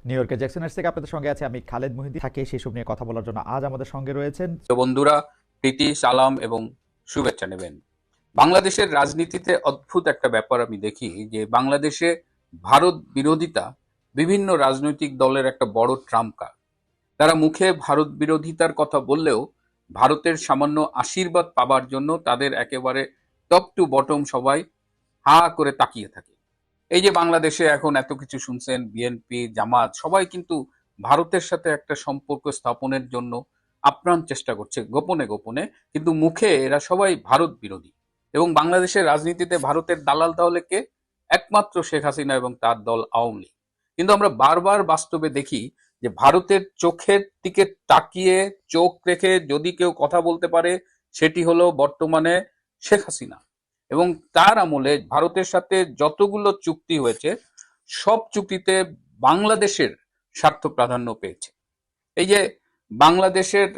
New ইয়র্কের জ্যাকসনের থেকে আপনাদের সঙ্গে আছে আমি খালেদ মুহিদ্দিন। থাকে সেসব নিয়ে কথা বলার জন্য আজ আমাদের সঙ্গে রয়েছেন। তো বন্ধুরা, প্রীতি সালাম এবং শুভেচ্ছা নেবেন। বাংলাদেশের রাজনীতিতে অদ্ভুত একটা ব্যাপার আমি দেখি যে বাংলাদেশে ভারত বিরোধিতা বিভিন্ন রাজনৈতিক দলের একটা বড় ট্রাম্প কার্ড। তারা মুখে ভারত বিরোধিতার কথা বললেও ভারতের সামান্য আশীর্বাদ পাবার জন্য তাদের একেবারে টপ টু বটম সবাই হা করে তাকিয়ে থাকে। এই যে বাংলাদেশে এখন এত কিছু শুনছেন, বিএনপি জামাত সবাই কিন্তু ভারতের সাথে একটা সম্পর্ক স্থাপনের জন্য আপ্রাণ চেষ্টা করছে গোপনে গোপনে, কিন্তু মুখে এরা সবাই ভারত বিরোধী। এবং বাংলাদেশের রাজনীতিতে ভারতের দালাল তাহলে কে? একমাত্র শেখ হাসিনা এবং তার দল আওয়ামী লীগ। কিন্তু আমরা বারবার বাস্তবে দেখি যে ভারতের চোখের দিকে তাকিয়ে চোখ রেখে যদি কেউ কথা বলতে পারে সেটি হলো বর্তমানে শেখ হাসিনা। এবং তার আমলে ভারতের সাথে যতগুলো চুক্তি হয়েছে সব চুক্তিতে বাংলাদেশের স্বার্থ প্রাধান্য পেয়েছে। এই যে বাংলাদেশের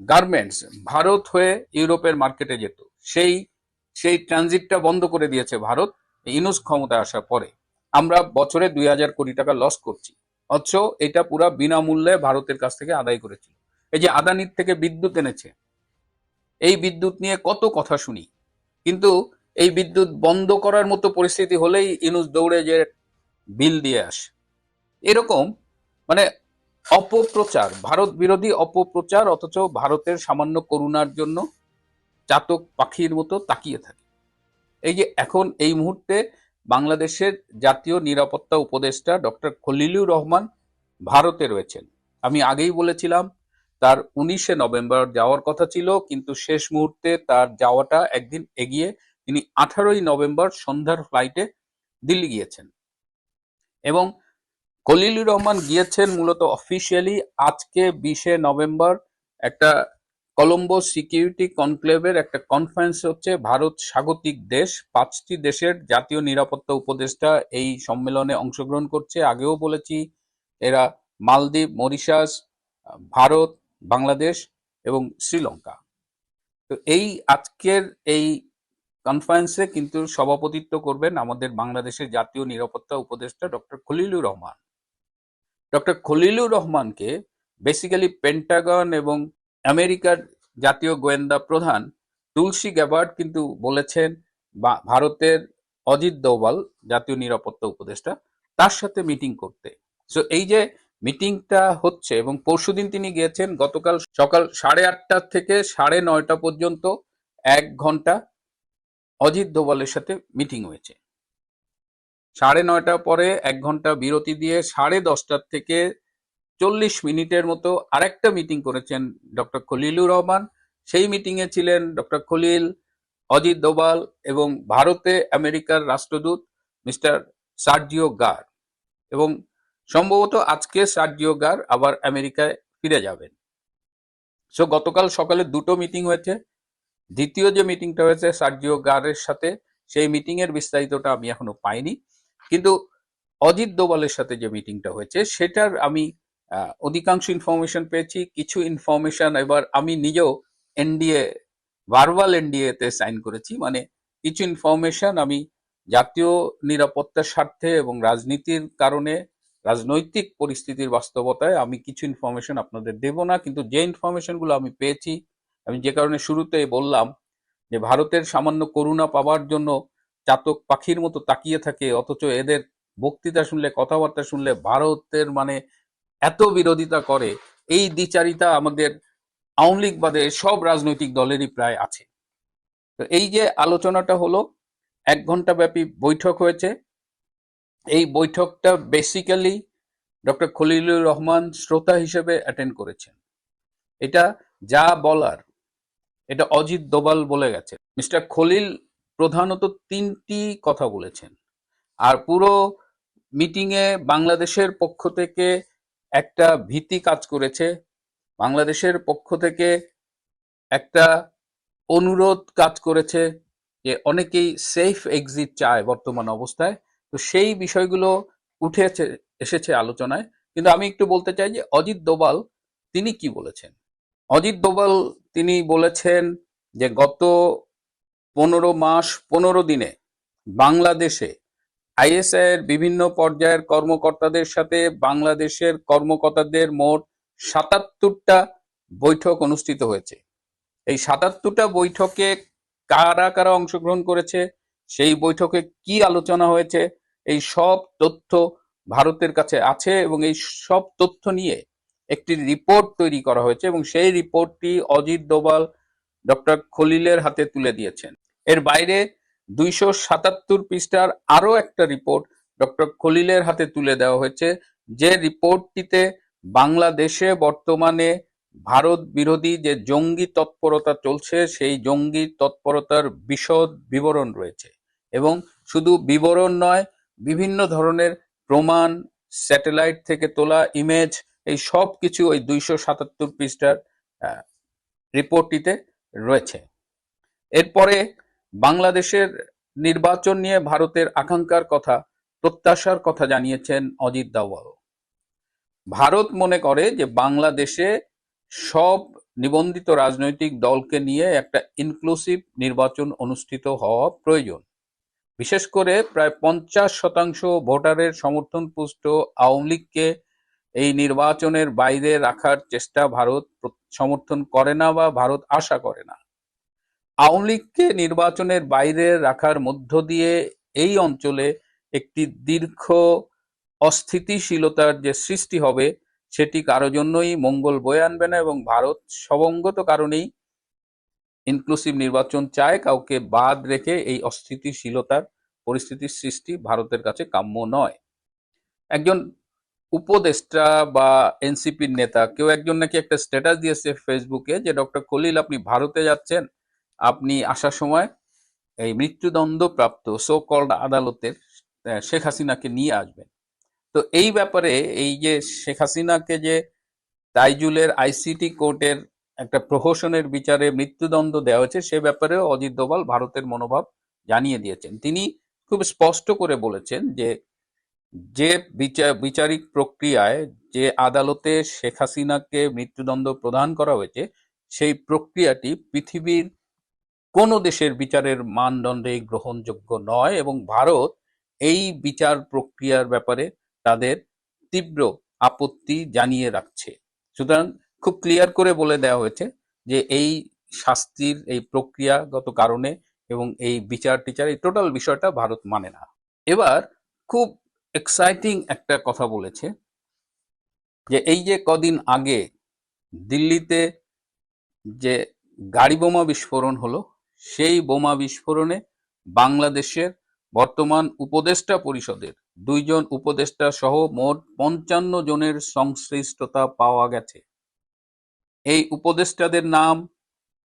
গার্মেন্টস ভারত হয়ে ইউরোপের মার্কেটে যেত, সেই সেই ট্রানজিটটা বন্ধ করে দিয়েছে ভারত ইউনূস ক্ষমতায় আসার পরে। আমরা বছরে 2000 কোটি টাকা লস করছি, অথচ এটা পুরা বিনামূল্যে ভারতের কাছ থেকে আদায় করেছিল। এই যে আদানির থেকে বিদ্যুৎ এনেছে, এই বিদ্যুৎ নিয়ে কত কথা শুনি, কিন্তু এই বিদ্যুৎ বন্ধ করার মতো পরিস্থিতি হলেই ইউনূস দৌড়ে যে বিল দিয়ে আসে। এরকম মানে অপপ্রচার, ভারত বিরোধী অপপ্রচার, অথচ ভারতের সামান্য করুণার জন্য চাতক পাখির মতো তাকিয়ে থাকে। এই যে এখন এই মুহূর্তে বাংলাদেশের জাতীয় নিরাপত্তা উপদেষ্টা ডক্টর খলিলুর রহমান ভারতে রয়েছেন। আমি আগেই বলেছিলাম তার 19শে নভেম্বর যাওয়ার কথা ছিল, কিন্তু শেষ মুহূর্তে তার যাওয়াটা একদিন এগিয়ে তিনি 18ই নভেম্বর সন্ধ্যার ফ্লাইটে দিল্লি গিয়েছেন। এবং খলিলুর রহমান গিয়েছেন মূলত অফিসিয়ালি আজকে 20শে নভেম্বর একটা কলম্বো সিকিউরিটি কনক্লেভের একটা কনফারেন্স হচ্ছে। ভারত স্বাগতিক দেশ, 5টি দেশের জাতীয় নিরাপত্তা উপদেষ্টা এই সম্মেলনে অংশগ্রহণ করছে। আগেও বলেছি এরা মালদ্বীপ, মরিশাস, ভারত, বাংলাদেশ এবং শ্রীলঙ্কা। তো এই আজকের এই কনফারেন্সে কিন্তু সভাপতিত্ব করবেন আমাদের বাংলাদেশের জাতীয় নিরাপত্তা উপদেষ্টা ডক্টর খলিলুর রহমান। ডক্টর খলিলুর রহমানকে বেসিক্যালি পেন্টাগন এবং আমেরিকার জাতীয় গোয়েন্দা প্রধান তুলসী গ্যাবার্ড কিন্তু বলেছেন ভারতের অজিত দোভাল জাতীয় নিরাপত্তা উপদেষ্টা তার সাথে মিটিং করতে। সো এই যে মিটিংটা হচ্ছে, এবং পরশুদিন তিনি গিয়েছেন, গতকাল সকাল 8:30 থেকে 9:30 পর্যন্ত 1 ঘন্টা অজিত দোভালের সাথে মিটিং হয়েছে। 9:30 পরে 1 ঘন্টা বিরতি দিয়ে 10:30 থেকে 40 মিনিটের মতো আরেকটা মিটিং করেছেন ডক্টর খলিলুর রহমান। সেই মিটিং এ ছিলেন ডক্টর খলিল, অজিত দোভাল এবং ভারতে আমেরিকার রাষ্ট্রদূত মিস্টার সার্জিও গার। এবং সম্ভবত আজকে সার্জিও গার আবার আমেরিকায় ফিরে যাবেন। সো গতকাল সকালে দুটো মিটিং হয়েছে। দ্বিতীয় যে মিটিংটা হয়েছে সার্জিও গারের সাথে, সেই মিটিং এর বিস্তারিতটা আমি এখনো পাইনি, কিন্তু অজিত দোভালের সাথে যে মিটিংটা হয়েছে সেটার আমি অধিকাংশ ইনফরমেশন পেয়েছি। কিছু ইনফরমেশন এবার আমি নিজেও এনডিএ, ভার্বাল এনডিএ তে সাইন করেছি, মানে কিছু ইনফরমেশন আমি জাতীয় নিরাপত্তার স্বার্থে এবং রাজনীতির কারণে, রাজনৈতিক পরিস্থিতির বাস্তবতায় আমি কিছু ইনফরমেশন আপনাদের দেব না, কিন্তু যে ইনফরমেশনগুলো আমি পেয়েছি, আমি যে কারণে শুরুতে বললাম যে ভারতের সামান্য করুণা পাওয়ার জন্য চাতক পাখির মতো তাকিয়ে থাকে, অথচ এদের বক্তৃতা শুনলে, কথাবার্তা শুনলে ভারতের মানে এত বিরোধিতা করে, এই দ্বিচারিতা আমাদের আওয়ামী লীগ বাদে সব রাজনৈতিক দলেরই প্রায় আছে। তো এই যে আলোচনাটা হলো, 1 ঘন্টা ব্যাপী বৈঠক হয়েছে। এই বৈঠকটা বেসিক্যালি ডক্টর খলিলুর রহমান শ্রোতা হিসেবে অ্যাটেন্ড করেছেন। এটা যা বলার এটা অজিত দোভাল বলে গেছে। মিস্টার খলিল প্রধানত 3টি কথা বলেছেন। আর পুরো মিটিংয়ে বাংলাদেশের পক্ষ থেকে একটা ভীতি কাজ করেছে, বাংলাদেশের পক্ষ থেকে একটা অনুরোধ কাজ করেছে যে অনেকেই সেফ এক্সিট চায় বর্তমান অবস্থায়। তো সেই বিষয়গুলো উঠে এসেছে আলোচনায়। কিন্তু আমি একটু বলতে চাই যে অজিত দোভাল তিনি কি বলেছেন। অজিত দোভাল তিনি বলেছেন যে গত 15 মাস 15 দিনে বাংলাদেশে আইএসআই এর বিভিন্ন পর্যায়ের কর্মকর্তাদের সাথে বাংলাদেশের কর্মকর্তাদের মোট ৭৭টা বৈঠক অনুষ্ঠিত হয়েছে। এই ৭৭টা বৈঠকে কারা কারা অংশগ্রহণ করেছে, সেই বৈঠকে কি আলোচনা হয়েছে, এই সব তথ্য ভারতের কাছে আছে এবং এই সব তথ্য নিয়ে একটি রিপোর্ট তৈরি করা হয়েছে এবং সেই রিপোর্টটি অজিত ডোভাল ডক্টর খলিলের হাতে তুলে দিয়েছেন। এর বাইরে ২৭৭ পৃষ্ঠার আরো একটা রিপোর্ট ডক্টর খলিলের হাতে তুলে দেওয়া হয়েছে, যে রিপোর্টটিতে বাংলাদেশে বর্তমানে ভারত বিরোধী যে জঙ্গি তৎপরতা চলছে সেই জঙ্গি তৎপরতার বিশদ বিবরণ রয়েছে এবং শুধু বিবরণ নয়, বিভিন্ন ধরনের প্রমাণ, স্যাটেলাইট থেকে তোলা ইমেজ, এই সব কিছু ওই ২৭৭ পৃষ্ঠার রিপোর্টটিতে রয়েছে। এরপরে বাংলাদেশের নির্বাচন নিয়ে ভারতের আকাঙ্ক্ষার কথা, প্রত্যাশার কথা জানিয়েছেন অজিত ডোভাল। ভারত মনে করে যে বাংলাদেশে সব নিবন্ধিত রাজনৈতিক দলকে নিয়ে একটা ইনক্লুসিভ নির্বাচন অনুষ্ঠিত হওয়া প্রয়োজন। বিশেষ করে প্রায় ৫০% ভোটারের সমর্থনপুষ্ট আওয়ামী লীগকে এই নির্বাচনের বাইরে রাখার চেষ্টা ভারত সমর্থন করে না বা ভারত আশা করে না। আওয়ামী লীগকে নির্বাচনের বাইরে রাখার মধ্য দিয়ে এই অঞ্চলে একটি দীর্ঘ অস্থিতিশীলতার যে সৃষ্টি হবে সেটি কারো জন্যই মঙ্গল বয়ে আনবে না এবং ভারত সবঙ্গত কারণেই ইনক্লুসিভ নির্বাচন চায়। কাউকে বাদ রেখে এই অস্থিতিশীলতার পরিস্থিতির সৃষ্টি ভারতের কাছে কাম্য নয়। একজন উপদেষ্টা বা এনসিপির নেতা কেউ একজন নাকি একটা স্ট্যাটাস দিয়েছে ফেসবুকে যে ডক্টর খলিল আপনি ভারতে যাচ্ছেন, আপনি আসার সময় এই মৃত্যুদণ্ড প্রাপ্ত সো কল্ড আদালতের শেখ হাসিনাকে নিয়ে আসবেন। তো এই ব্যাপারে এই যে শেখ হাসিনাকে যে তাইজুলের আইসিটি কোর্টের একটা প্রহসনের বিচারে মৃত্যুদণ্ড দেওয়া হয়েছে সে ব্যাপারেও অজিত ডোভাল ভারতের মনোভাব জানিয়ে দিয়েছেন। তিনি খুব স্পষ্ট করে বলেছেন যে যে বিচারিক প্রক্রিয়ায় যে আদালতে শেখ হাসিনাকে মৃত্যুদণ্ড প্রদান করা হয়েছে সেই প্রক্রিয়াটি পৃথিবীর কোনো দেশের বিচারের মানদণ্ডে গ্রহণযোগ্য নয় এবং ভারত এই বিচার প্রক্রিয়ার ব্যাপারে তাদের তীব্র আপত্তি জানিয়ে রাখছে। সুতরাং খুব ক্লিয়ার করে বলে দেওয়া হয়েছে যে এই শাস্তির এই প্রক্রিয়াগত কারণে এবং এই বিচার টিচার এই টোটাল বিষয়টা ভারত মানে না। এবার খুব এক্সাইটিং একটা কথা বলেছে যে এই যে কদিন আগে দিল্লিতে যে গাড়ি বোমা বিস্ফোরণ হলো সেই বোমা বিস্ফোরণে বাংলাদেশের বর্তমান উপদেষ্টা পরিষদের ২ জন উপদেষ্টা সহ মোট ৫৫ জনের সংশ্লিষ্টতা পাওয়া গেছে। এই উপদেষ্টাদের নাম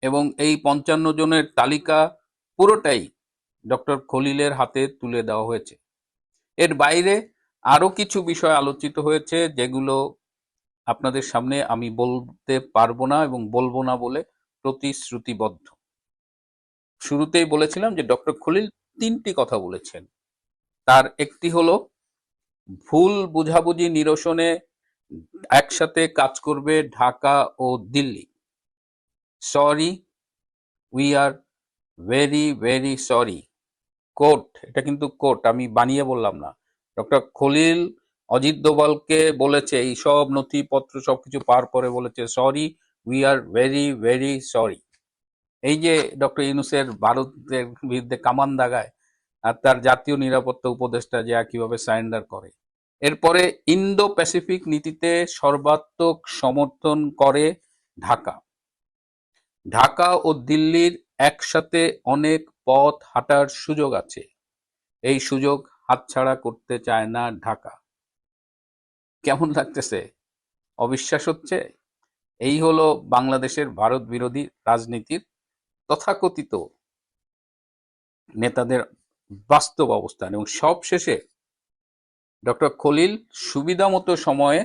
এবং এই ৫৫ জনের তালিকা পুরোটাই ডক্টর খলিলের হাতে তুলে দেওয়া হয়েছে। এর বাইরে আরো কিছু বিষয় আলোচিত হয়েছে যেগুলো আপনাদের সামনে আমি বলতে পারবো না এবং বলবো না বলে প্রতিশ্রুতিবদ্ধ। শুরুতেই বলেছিলাম যে ডক্টর খলিল ৩টি কথা বলেছেন। তার একটি হলো ভুল বুঝাবুঝি নিরসনে একসাথে কাজ করবে ঢাকা ও Delhi. Sorry, we are very very sorry. Quote, এটা কিন্তু কোট, আমি বানিয়ে বললাম না। ডক্টর খলিল অজিত ডোভালকে বলেছে এই সব নথিপত্র সবকিছু পার করে বলেছে sorry, we are very very sorry. এই যে ডক্টর ইউনূসের ভারতের বিরুদ্ধে কামান দাগায় আর তার জাতীয় নিরাপত্তা উপদেষ্টা যে কিভাবে সারেন্ডার করে। এরপরে ইন্দো প্যাসিফিক নীতিতে সর্বাত্মক সমর্থন করে ঢাকা। ঢাকা ও দিল্লির একসাথে অনেক পথ হাঁটার সুযোগ আছে, এই সুযোগ হাতছাড়া করতে চায় না ঢাকা। কেমন লাগতেছে? অবিশ্বাস হচ্ছে? এই হলো বাংলাদেশের ভারত বিরোধী রাজনীতির তথাকথিত নেতাদের বাস্তব অবস্থান। এবং সবশেষে ডক্টর খলিল সুবিধামতো সময়ে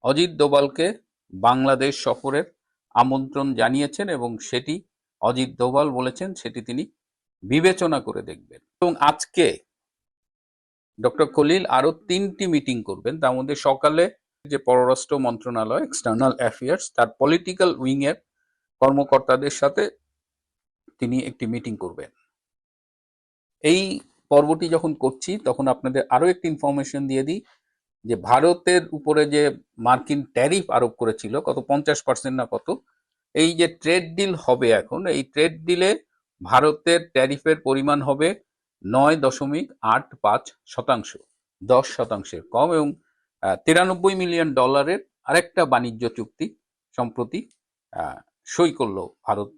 অজিত ডোভালকে বাংলাদেশ সফরের আমন্ত্রণ জানিয়েছেন এবং সেটি অজিত ডোভাল বলেছেন সেটি তিনি বিবেচনা করে দেখবেন। এবং আজকে ডক্টর খলিল আরো ৩টি মিটিং করবেন। তার মধ্যে সকালে যে পররাষ্ট্র মন্ত্রণালয় এক্সটার্নাল অ্যাফেয়ার্স তার পলিটিক্যাল উইং এর কর্মকর্তাদের সাথে তিনি একটি মিটিং করবেন। এই পর্বটি যখন করছি তখন আপনাদের আরো একটি ইনফরমেশন দিয়ে দিই যে ভারতের উপরে যে মার্কিন ট্যারিফ আরোপ করেছিল কত 50% না কত, এই যে ট্রেড ডিল হবে এখন, এই ট্রেড ডিলে ভারতের ট্যারিফের পরিমাণ হবে 9.85%, 10%-এর কম, এবং $93 মিলিয়ন আরেকটা বাণিজ্য চুক্তি সম্প্রতি সই করলো ভারত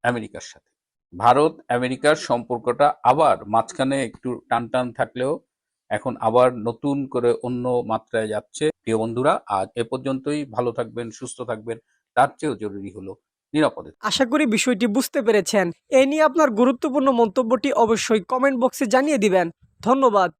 আমেরিকার সাথে। ভারত আমেরিকার সম্পর্কটা আবার মাঝখানে একটু টান থাকলেও এখন আবার নতুন করে অন্য মাত্রায় যাচ্ছে। প্রিয় বন্ধুরা, আজ এ পর্যন্তই। ভালো থাকবেন, সুস্থ থাকবেন, তার চেয়েও জরুরি হলো নিরাপদে। আশা করি বিষয়টি বুঝতে পেরেছেন। এই নিয়ে আপনার গুরুত্বপূর্ণ মন্তব্যটি অবশ্যই কমেন্ট বক্সে জানিয়ে দিবেন। ধন্যবাদ।